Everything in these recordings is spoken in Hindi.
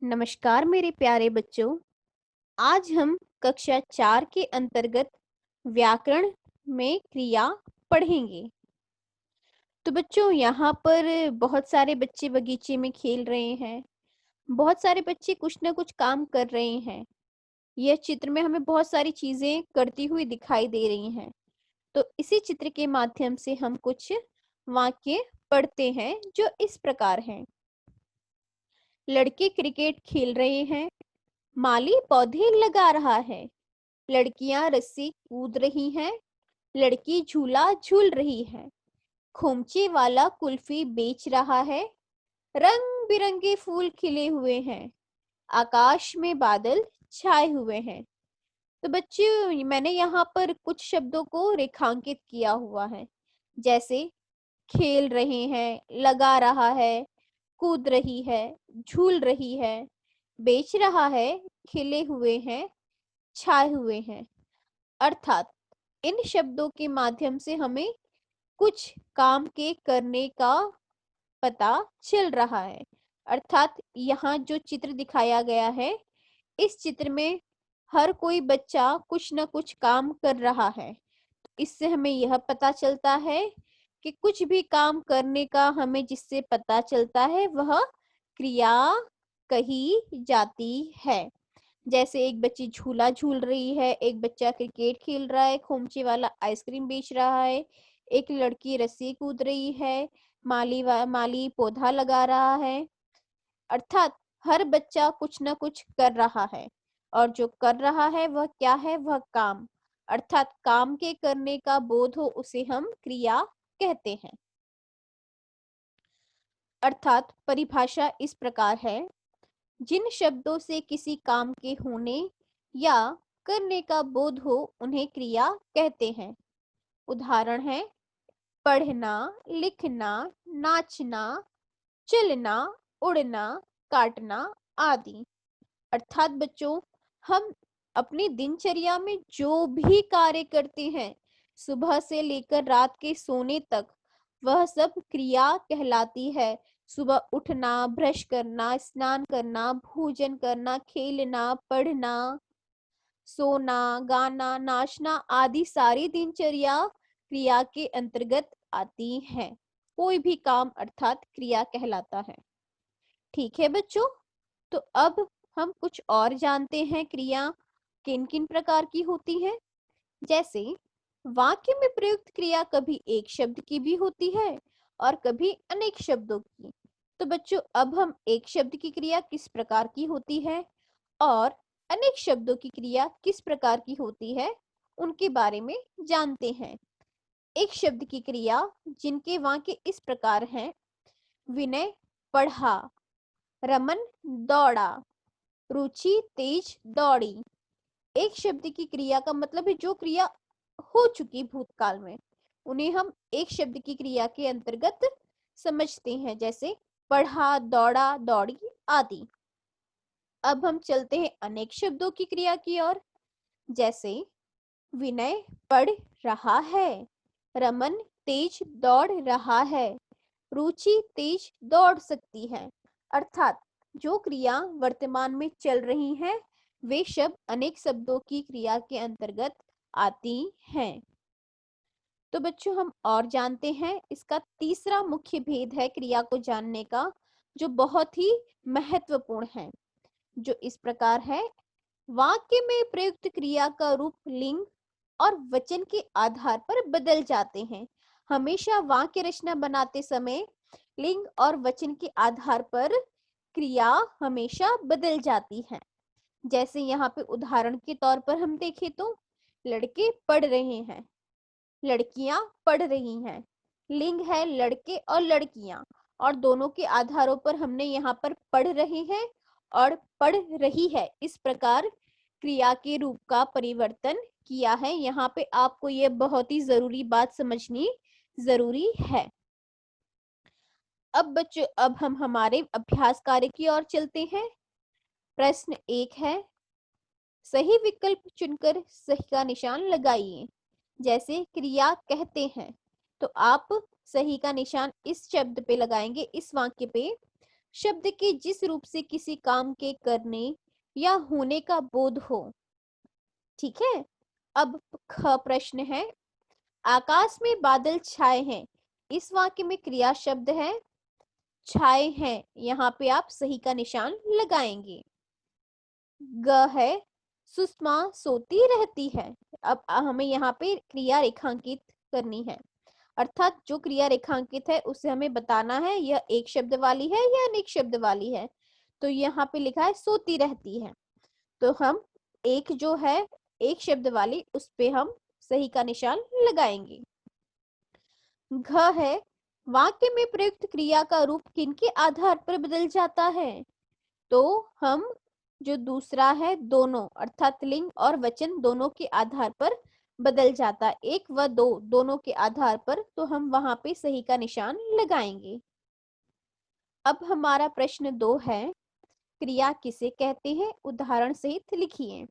नमस्कार मेरे प्यारे बच्चों। आज हम कक्षा 4 के अंतर्गत व्याकरण में क्रिया पढ़ेंगे। तो बच्चों, यहाँ पर बहुत सारे बच्चे बगीचे में खेल रहे हैं। बहुत सारे बच्चे कुछ ना कुछ काम कर रहे हैं। यह चित्र में हमें बहुत सारी चीजें करती हुई दिखाई दे रही हैं। तो इसी चित्र के माध्यम से हम कुछ वाक्य पढ़ते हैं जो इस प्रकार हैं। लड़के क्रिकेट खेल रहे हैं। माली पौधे लगा रहा है। लड़कियां रस्सी कूद रही हैं। लड़की झूला झूल रही है। खोमचे वाला कुल्फी बेच रहा है। रंग बिरंगे फूल खिले हुए हैं। आकाश में बादल छाए हुए हैं। तो बच्चों, मैंने यहाँ पर कुछ शब्दों को रेखांकित किया हुआ है, जैसे खेल रहे हैं, लगा रहा है, कूद रही है, झूल रही है, बेच रहा है, खिले हुए हैं, छाए हुए हैं। अर्थात इन शब्दों के माध्यम से हमें कुछ काम के करने का पता चल रहा है। अर्थात यहाँ जो चित्र दिखाया गया है, इस चित्र में हर कोई बच्चा कुछ ना कुछ काम कर रहा है। इससे हमें यह पता चलता है कि कुछ भी काम करने का हमें जिससे पता चलता है वह क्रिया कही जाती है। जैसे एक बच्ची झूला झूल रही है, एक बच्चा क्रिकेट खेल रहा है, खोमचे वाला आइसक्रीम बेच रहा है, एक लड़की रस्सी कूद रही है, माली पौधा लगा रहा है। अर्थात हर बच्चा कुछ ना कुछ कर रहा है, और जो कर रहा है वह क्या है? वह काम। अर्थात काम के करने का बोध हो उसे हम क्रिया कहते हैं। अर्थात परिभाषा इस प्रकार है, जिन शब्दों से किसी काम के होने या करने का बोध हो उन्हें क्रिया कहते हैं। उदाहरण है पढ़ना, लिखना, नाचना, चलना, उड़ना, काटना आदि। अर्थात बच्चों, हम अपनी दिनचर्या में जो भी कार्य करते हैं, सुबह से लेकर रात के सोने तक, वह सब क्रिया कहलाती है। सुबह उठना, ब्रश करना, स्नान करना, भोजन करना, खेलना, पढ़ना, सोना, गाना, नाचना आदि सारी दिनचर्या क्रिया के अंतर्गत आती हैं। कोई भी काम अर्थात क्रिया कहलाता है। ठीक है बच्चों, तो अब हम कुछ और जानते हैं क्रिया किन किन प्रकार की होती है। जैसे वाक्य में प्रयुक्त क्रिया कभी एक शब्द की भी होती है और कभी अनेक शब्दों की। तो बच्चों, अब हम एक शब्द की क्रिया किस प्रकार की होती है और अनेक शब्दों की क्रिया किस प्रकार की होती है, उनके बारे में जानते हैं। एक शब्द की क्रिया जिनके वाक्य इस प्रकार हैं: विनय पढ़ा, रमन दौड़ा, रुचि तेज दौड़ी। एक शब्द की क्रिया का मतलब है जो क्रिया हो चुकी भूतकाल में, उन्हें हम एक शब्द की क्रिया के अंतर्गत समझते हैं, जैसे पढ़ा, दौड़ा, दौड़ी आदि। अब हम चलते हैं अनेक शब्दों की क्रिया की ओर। जैसे विनय पढ़ रहा है, रमन तेज दौड़ रहा है, रुचि तेज दौड़ सकती है। अर्थात जो क्रिया वर्तमान में चल रही हैं, वे शब्द अनेक शब्दों की क्रिया के अंतर्गत आती हैं। तो बच्चों, हम और जानते हैं इसका तीसरा मुख्य भेद है क्रिया को जानने का, जो बहुत ही महत्वपूर्ण है, जो इस प्रकार है। वाक्य में प्रयुक्त क्रिया का रूप लिंग और वचन के आधार पर बदल जाते हैं। हमेशा वाक्य रचना बनाते समय लिंग और वचन के आधार पर क्रिया हमेशा बदल जाती है। जैसे यहाँ पे उदाहरण के तौर पर हम देखें तो लड़के पढ़ रहे हैं, लड़कियां पढ़ रही हैं। लिंग है लड़के और लड़कियां, और दोनों के आधारों पर हमने यहाँ पर पढ़ रहे हैं और पढ़ रही है इस प्रकार क्रिया के रूप का परिवर्तन किया है। यहाँ पे आपको ये बहुत ही जरूरी बात समझनी जरूरी है। अब बच्चों, अब हम हमारे अभ्यास कार्य की ओर चलते हैं। प्रश्न 1 है, सही विकल्प चुनकर सही का निशान लगाइए। जैसे क्रिया कहते हैं, तो आप सही का निशान इस शब्द पे लगाएंगे, इस वाक्य पे। शब्द के जिस रूप से किसी काम के करने या होने का बोध हो। ठीक है। अब ख प्रश्न है, आकाश में बादल छाए हैं। इस वाक्य में क्रिया शब्द है छाए हैं। यहाँ पे आप सही का निशान लगाएंगे। ग है, सुषमा सोती रहती है। अब हमें यहाँ पे क्रिया रेखांकित करनी है, अर्थात जो क्रिया रेखांकित है उसे हमें बताना है यह एक शब्द वाली है या अनेक शब्द वाली है। तो यहाँ पे लिखा है सोती रहती है, तो हम एक जो है एक शब्द वाली उस पे हम सही का निशान लगाएंगे। घ है, वाक्य में प्रयुक्त क्रिया का रूप किनके आधार पर बदल जाता है। तो हम जो दूसरा है दोनों, अर्थात लिंग और वचन दोनों के आधार पर बदल जाता, एक व दो दोनों के आधार पर, तो हम वहां पे सही का निशान लगाएंगे। अब हमारा प्रश्न 2 है, क्रिया किसे कहते हैं, उदाहरण सहित लिखिए।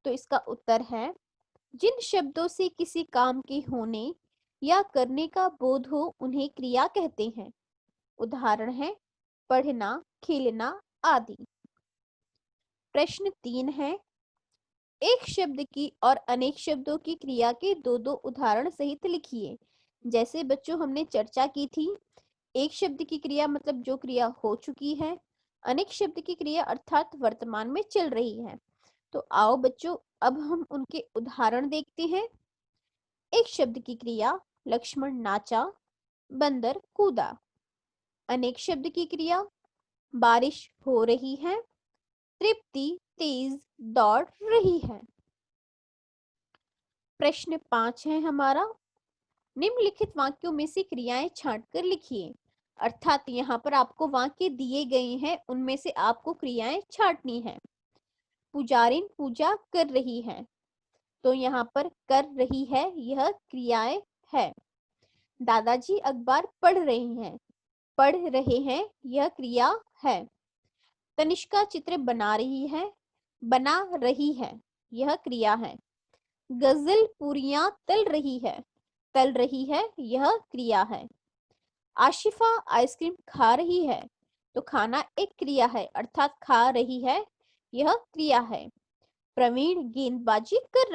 तो इसका उत्तर है, जिन शब्दों से किसी काम के होने या करने का बोध हो उन्हें क्रिया कहते हैं। उदाहरण है पढ़ना, खेलना आदि। प्रश्न 3 है, एक शब्द की और अनेक शब्दों की क्रिया के दो दो उदाहरण सहित लिखिए। जैसे बच्चों हमने चर्चा की थी, एक शब्द की क्रिया मतलब जो क्रिया हो चुकी है, अनेक शब्द की क्रिया अर्थात वर्तमान में चल रही है। तो आओ बच्चों अब हम उनके उदाहरण देखते हैं। एक शब्द की क्रिया, लक्ष्मण नाचा, बंदर कूदा। अनेक शब्द की क्रिया, बारिश हो रही है, तृप्ति तेज दौड़ रही है। प्रश्न 5 है हमारा, निम्नलिखित वाक्यों में से क्रियाएं छांटकर लिखिए। अर्थात यहाँ पर आपको वाक्य दिए गए हैं, उनमें से आपको क्रियाएं छांटनी है। पुजारिन पूजा कर रही है, तो यहाँ पर कर रही है यह क्रियाएं है। दादाजी अखबार पढ़ रहे हैं, पढ़ रहे हैं यह क्रिया है। तनिष्का चित्र बना रही है, बना रही है यह क्रिया है। गजल पूरियां तल रही है, तल रही है यह क्रिया है। आशिफा आइसक्रीम खा रही है, तो खाना एक क्रिया है अर्थात खा रही है यह क्रिया है। प्रवीण गेंदबाजी कर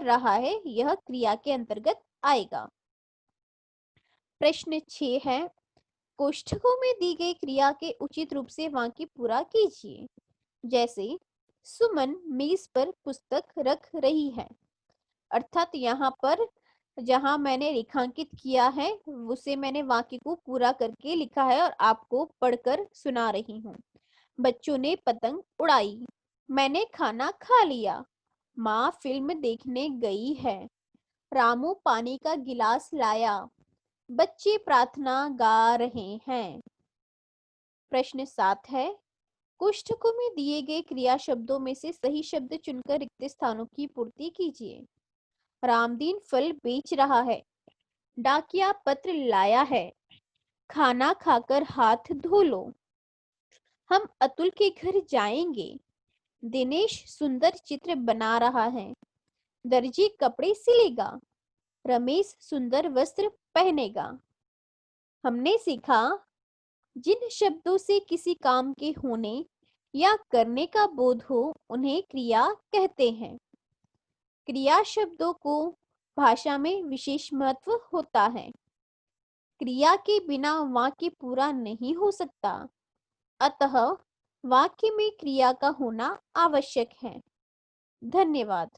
रहा है यह क्रिया के अंतर्गत आएगा। प्रश्न 6 है, कोष्ठकों में दी गई क्रिया के उचित रूप से वाक्य पूरा कीजिए। जैसे सुमन मेज पर पुस्तक रख रही है, अर्थात यहाँ पर जहां मैंने रेखांकित किया है उसे मैंने वाक्य को पूरा करके लिखा है और आपको पढ़कर सुना रही हूँ। बच्चों ने पतंग उड़ाई, मैंने खाना खा लिया, माँ फिल्म देखने गई है, रामू पानी का गिलास लाया, बच्चे प्रार्थना गा रहे हैं। प्रश्न 7 है, कोष्ठकों में दिए गए क्रिया शब्दों में से सही शब्द चुनकर रिक्त स्थानों की पूर्ति कीजिए। रामदीन फल बेच रहा है, डाकिया पत्र लाया है, खाना खाकर हाथ धो लो, हम अतुल के घर जाएंगे, दिनेश सुंदर चित्र बना रहा है, दर्जी कपड़े सिलेगा, रमेश सुंदर वस्त्र पहनेगा। हमने सीखा, जिन शब्दों से किसी काम के होने या करने का बोध हो उन्हें क्रिया कहते हैं। क्रिया शब्दों को भाषा में विशेष महत्व होता है। क्रिया के बिना वाक्य पूरा नहीं हो सकता, अतः वाक्य में क्रिया का होना आवश्यक है। धन्यवाद।